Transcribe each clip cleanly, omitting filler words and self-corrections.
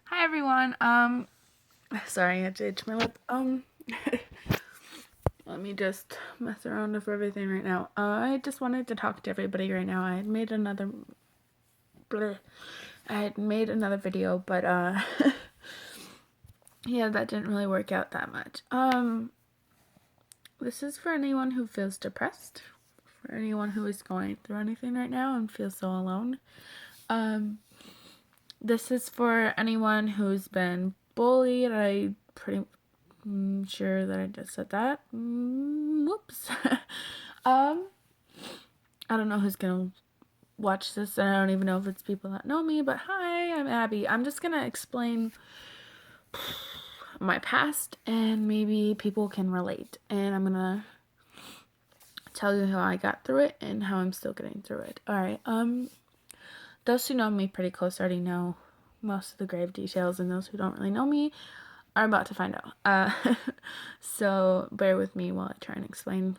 Hi everyone. Sorry, I had to itch my lip. Let me just mess around with everything right now. I just wanted to talk to everybody right now. Bleh, I had made another video, but yeah, that didn't really work out that much. This is for anyone who feels depressed, for anyone who is going through anything right now and feels so alone. This is for anyone who's been bullied. Sure that I just said that. Whoops. um, I don't know who's gonna watch this, and I don't even know if it's people that know me. But hi, I'm Abby. I'm just gonna explain my past, and maybe people can relate. And I'm gonna tell you how I got through it and how I'm still getting through it. All right. Those who know me pretty close already know most of the grave details, and those who don't really know me are about to find out. So bear with me while I try and explain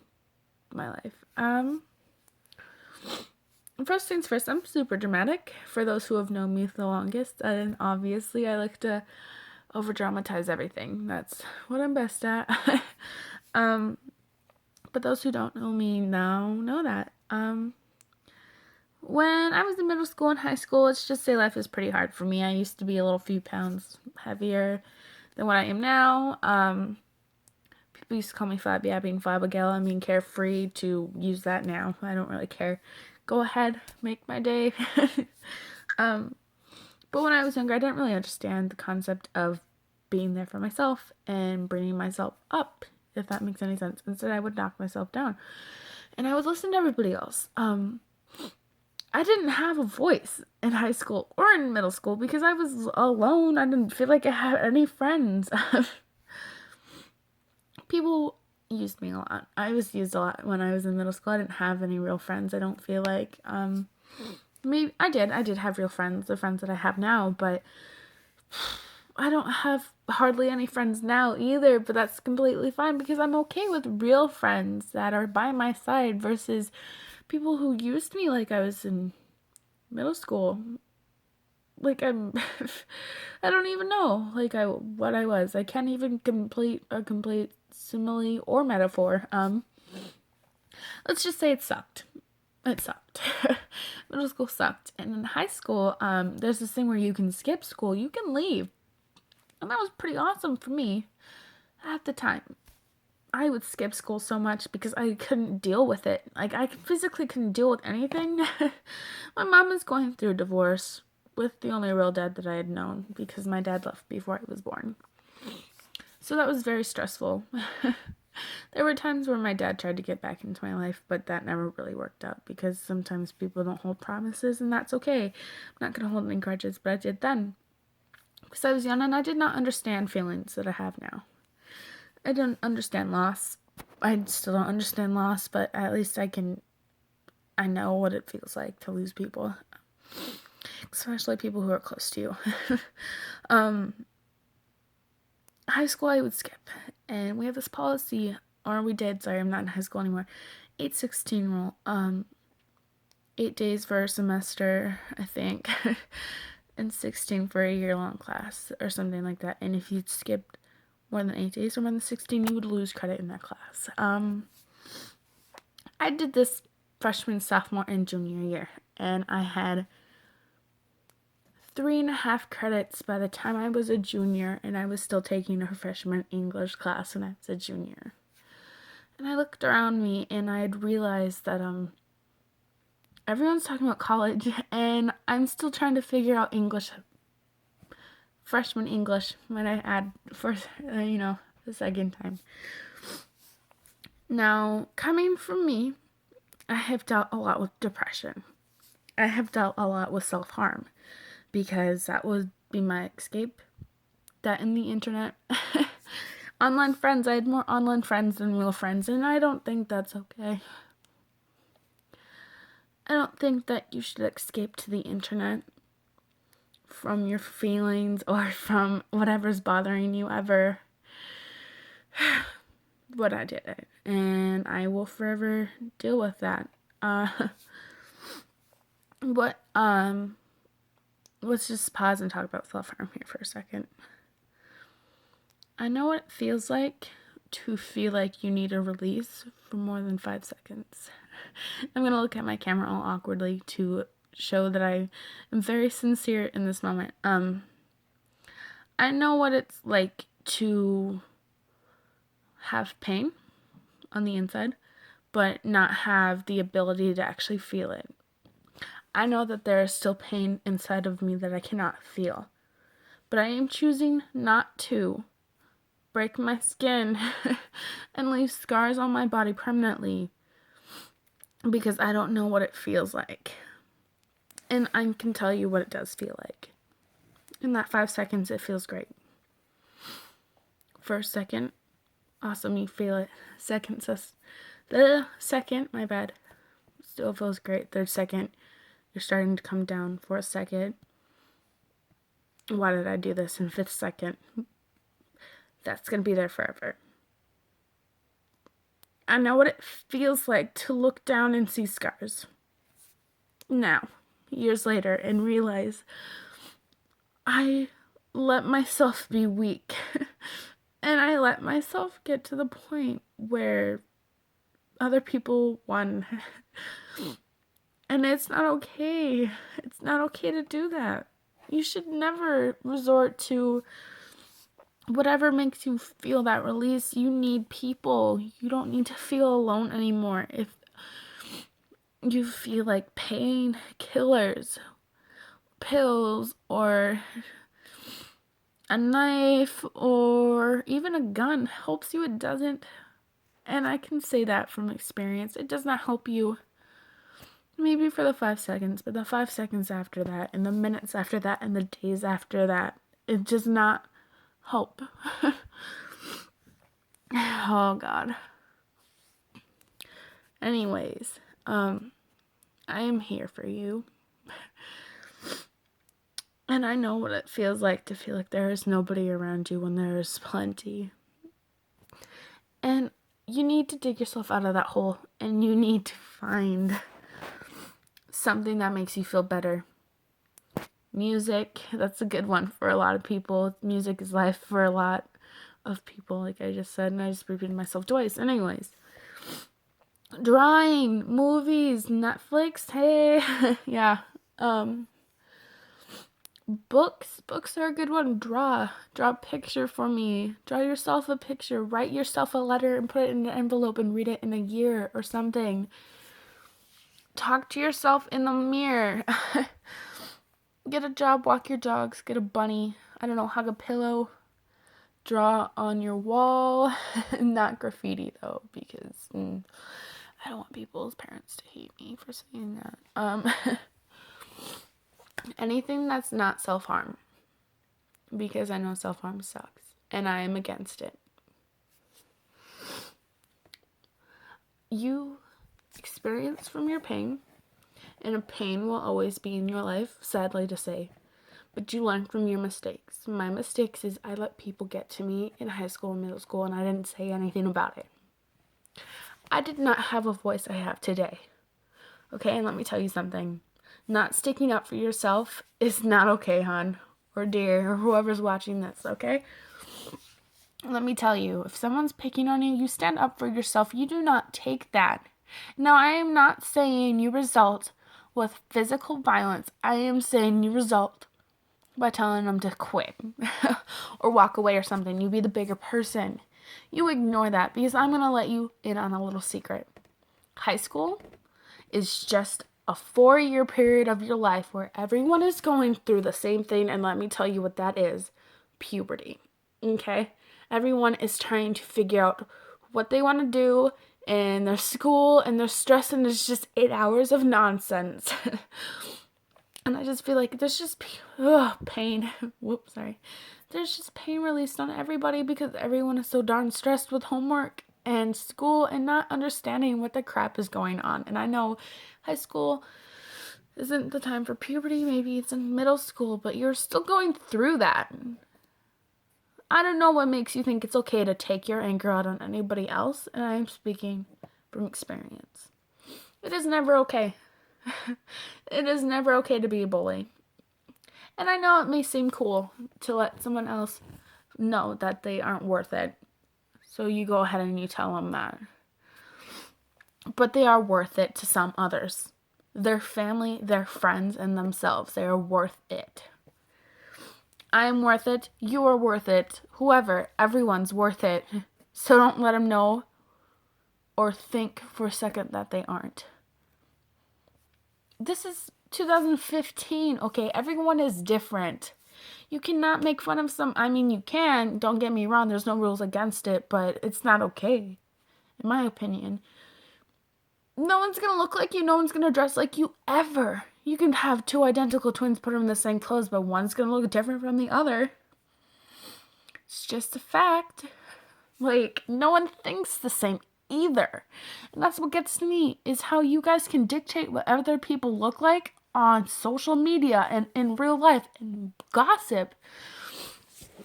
my life. First things first, I'm super dramatic. For those who have known me the longest, and obviously I like to over dramatize everything. That's what I'm best at. But those who don't know me now know that. When I was in middle school and high school, let's just say life was pretty hard for me. I used to be a little few pounds heavier than what I am now. People used to call me Flabby Abby and Flabbergal. I mean, carefree to use that now. I don't really care. Go ahead, make my day. But when I was younger, I didn't really understand the concept of being there for myself and bringing myself up, if that makes any sense. Instead, I would knock myself down. And I would listen to everybody else. I didn't have a voice in high school or in middle school because I was alone. I didn't feel like I had any friends. People used me a lot. I was used a lot when I was in middle school. I didn't have any real friends. I don't feel like maybe I did. I did have real friends, the friends that I have now, but I don't have hardly any friends now either, but that's completely fine because I'm okay with real friends that are by my side versus people who used me like I was in middle school. Like I don't even know what I was. I can't even complete a complete simile or metaphor. Let's just say it sucked. It sucked. Middle school sucked. And in high school, there's this thing where you can skip school. You can leave. And that was pretty awesome for me at the time. I would skip school so much because I couldn't deal with it. Like, I physically couldn't deal with anything. My mom is going through a divorce with the only real dad that I had known because my dad left before I was born. So that was very stressful. There were times where my dad tried to get back into my life, but that never really worked out because sometimes people don't hold promises, and that's okay. I'm not going to hold any grudges, but I did then. Because I was young and I did not understand feelings that I have now. I didn't understand loss. I still don't understand loss, but at least I know what it feels like to lose people, especially people who are close to you. High school I would skip, and we have this policy, or we did, sorry, I'm not in high school anymore, 8/16 rule, 8 days for a semester, I think, and 16 for a year-long class, or something like that, and if you skipped more than 8 days or more than 16, you would lose credit in that class. I did this freshman, sophomore, and junior year, and I had 3.5 credits by the time I was a junior, and I was still taking a freshman English class when I was a junior. And I looked around me and I had realized that everyone's talking about college, and I'm still trying to figure out English, freshman English, when I add for the second time. Now, coming from me, I have dealt a lot with depression. I have dealt a lot with self-harm because that would be my escape. That in the internet. Online friends, I had more online friends than real friends, and I don't think that's okay. I don't think that you should escape to the internet from your feelings or from whatever's bothering you ever. But I did it, and I will forever deal with that. But let's just pause and talk about self-harm here for a second. I know what it feels like to feel like you need a release for more than 5 seconds. I'm going to look at my camera all awkwardly to show that I am very sincere in this moment. I know what it's like to have pain on the inside, but not have the ability to actually feel it. I know that there is still pain inside of me that I cannot feel, but I am choosing not to break my skin and leave scars on my body permanently because I don't know what it feels like. And I can tell you what it does feel like. In that 5 seconds, it feels great. First second, awesome, you feel it. Second, my bad, still feels great. Third second, you're starting to come down. Fourth second, why did I do this? And fifth second, that's going to be there forever. I know what it feels like to look down and see scars. Now, years later, and realize I let myself be weak. And I let myself get to the point where other people won. And it's not okay. It's not okay to do that. You should never resort to whatever makes you feel that release. You need people. You don't need to feel alone anymore. If you feel like pain killers, pills, or a knife, or even a gun helps you, it doesn't. And I can say that from experience. It does not help you maybe for the 5 seconds, but the 5 seconds after that, and the minutes after that, and the days after that, it does not help. Oh, God. Anyways, I am here for you. And I know what it feels like to feel like there is nobody around you when there is plenty. And you need to dig yourself out of that hole, and you need to find something that makes you feel better. Music, that's a good one for a lot of people. Music is life for a lot of people, like I just said, and I just repeated myself twice. Anyways, drawing, movies, Netflix, hey, yeah. Books are a good one. Draw a picture for me. Draw yourself a picture. Write yourself a letter and put it in an envelope and read it in a year or something. Talk to yourself in the mirror. Get a job, walk your dogs, get a bunny. I don't know, hug a pillow. Draw on your wall. Not graffiti though, because I don't want people's parents to hate me for saying that. Anything that's not self-harm, because I know self-harm sucks and I am against it. You experience from your pain, and a pain will always be in your life, sadly to say, but you learn from your mistakes. My mistakes is I let people get to me in high school and middle school, and I didn't say anything about it. I did not have a voice I have today. Okay, and let me tell you something. Not sticking up for yourself is not okay, hon, or dear, or whoever's watching this, okay? Let me tell you, if someone's picking on you, you stand up for yourself. You do not take that. Now, I am not saying you result with physical violence. I am saying you result by telling them to quit or walk away or something. You be the bigger person. You ignore that, because I'm going to let you in on a little secret. High school is just a 4-year period of your life where everyone is going through the same thing, and let me tell you what that is. Puberty. Okay? Everyone is trying to figure out what they want to do in their school, and they're stressed, and it's just 8 hours of nonsense. And I just feel like there's just pain. Whoops, sorry. There's just pain released on everybody because everyone is so darn stressed with homework and school and not understanding what the crap is going on. And I know high school isn't the time for puberty. Maybe it's in middle school, but you're still going through that. I don't know what makes you think it's okay to take your anger out on anybody else, and I'm speaking from experience. It is never okay. It is never okay to be a bully. And I know it may seem cool to let someone else know that they aren't worth it. So you go ahead and you tell them that. But they are worth it to some others. Their family, their friends, and themselves. They are worth it. I am worth it. You are worth it. Whoever, everyone's worth it. So don't let them know or think for a second that they aren't. This is 2015, okay? Everyone is different. You cannot make fun of you can, don't get me wrong, there's no rules against it, but it's not okay, in my opinion. No one's gonna look like you, no one's gonna dress like you, ever. You can have two identical twins, put them in the same clothes, but one's gonna look different from the other. It's just a fact. Like, no one thinks the same either. And that's what gets to me, is how you guys can dictate what other people look like on social media and in real life and gossip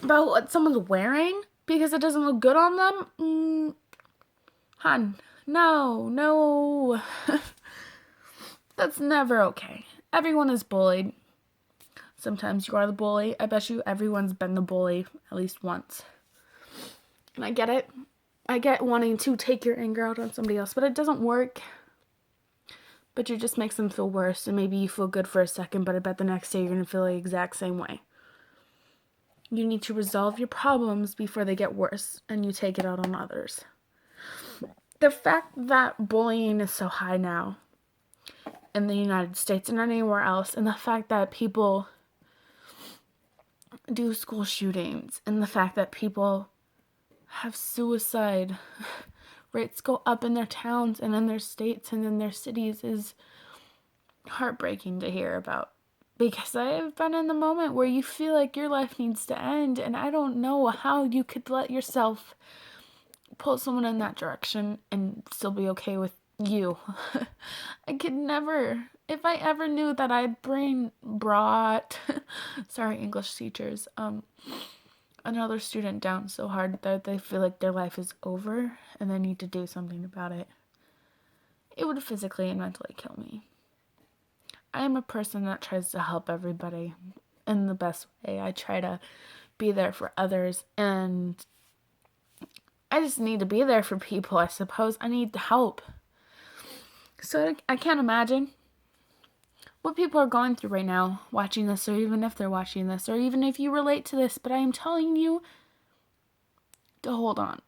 about what someone's wearing because it doesn't look good on them. Hun, no. That's never okay. Everyone is bullied. Sometimes you are the bully. I bet you everyone's been the bully at least once. And I get it. I get wanting to take your anger out on somebody else, but it doesn't work. But it just makes them feel worse, and maybe you feel good for a second, but I bet the next day you're going to feel the exact same way. You need to resolve your problems before they get worse, and you take it out on others. The fact that bullying is so high now in the United States and anywhere else, and the fact that people do school shootings, and the fact that people have suicide rates go up in their towns and in their states and in their cities is heartbreaking to hear about. Because I've been in the moment where you feel like your life needs to end, and I don't know how you could let yourself pull someone in that direction and still be okay with you. I could never. If I ever knew that I'd brought sorry, English teachers, another student down so hard that they feel like their life is over and they need to do something about it, it would physically and mentally kill me. I am a person that tries to help everybody in the best way. I try to be there for others, and I just need to be there for people, I suppose. I need help. So I can't imagine what people are going through right now watching this, or even if they're watching this, or even if you relate to this, but I am telling you to hold on.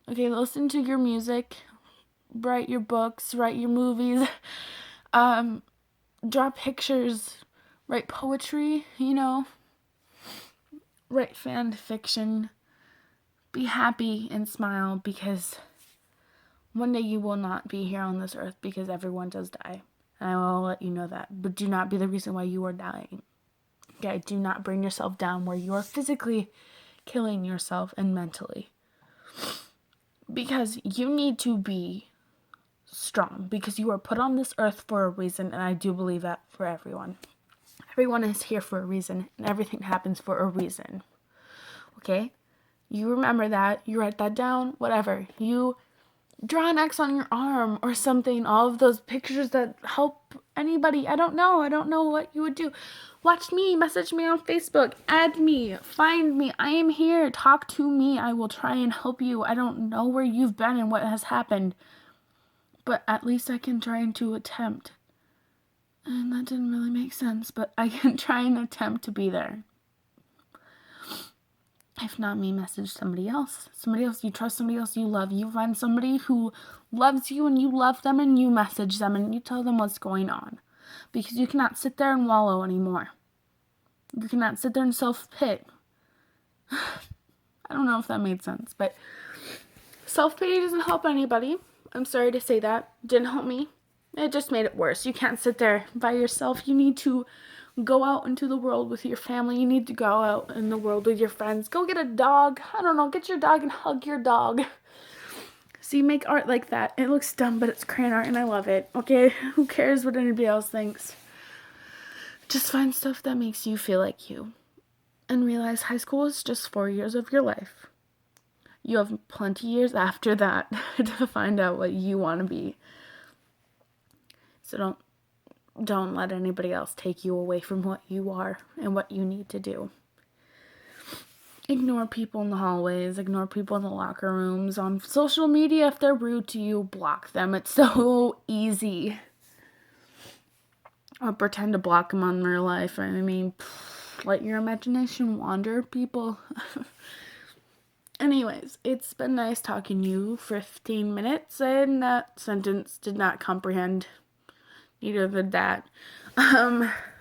Okay, listen to your music, write your books, write your movies, draw pictures, write poetry, write fan fiction. Be happy and smile, because one day you will not be here on this earth, because everyone does die. And I will let you know that. But do not be the reason why you are dying. Okay, do not bring yourself down where you are physically killing yourself and mentally. Because you need to be strong, because you are put on this earth for a reason, and I do believe that for everyone. Everyone is here for a reason, and everything happens for a reason. Okay? You remember that, you write that down, whatever. You draw an X on your arm or something, all of those pictures that help anybody. I don't know what you would do. Watch me, message me on Facebook, add me, find me. I am here, talk to me. I will try and help you. I don't know where you've been and what has happened, but at least I can try to attempt. And that didn't really make sense, but I can try and attempt to be there. If not me, message somebody else. Somebody else you trust, somebody else you love. You find somebody who loves you and you love them, and you message them and you tell them what's going on. Because you cannot sit there and wallow anymore. You cannot sit there and self-pity. I don't know if that made sense, but self-pity doesn't help anybody. I'm sorry to say that. It didn't help me. It just made it worse. You can't sit there by yourself. You need to go out into the world with your family. You need to go out in the world with your friends. Go get a dog. I don't know. Get your dog and hug your dog. See, make art like that. It looks dumb, but it's crayon art, and I love it. Okay? Who cares what anybody else thinks? Just find stuff that makes you feel like you. And realize high school is just 4 years of your life. You have plenty years after that to find out what you want to be. So don't don't let anybody else take you away from what you are and what you need to do. Ignore people in the hallways, ignore people in the locker rooms. On social media, if they're rude to you, block them. It's so easy. Or pretend to block them on real life. I mean, let your imagination wander, people. Anyways, it's been nice talking to you for 15 minutes, and that sentence did not comprehend. Neither did that.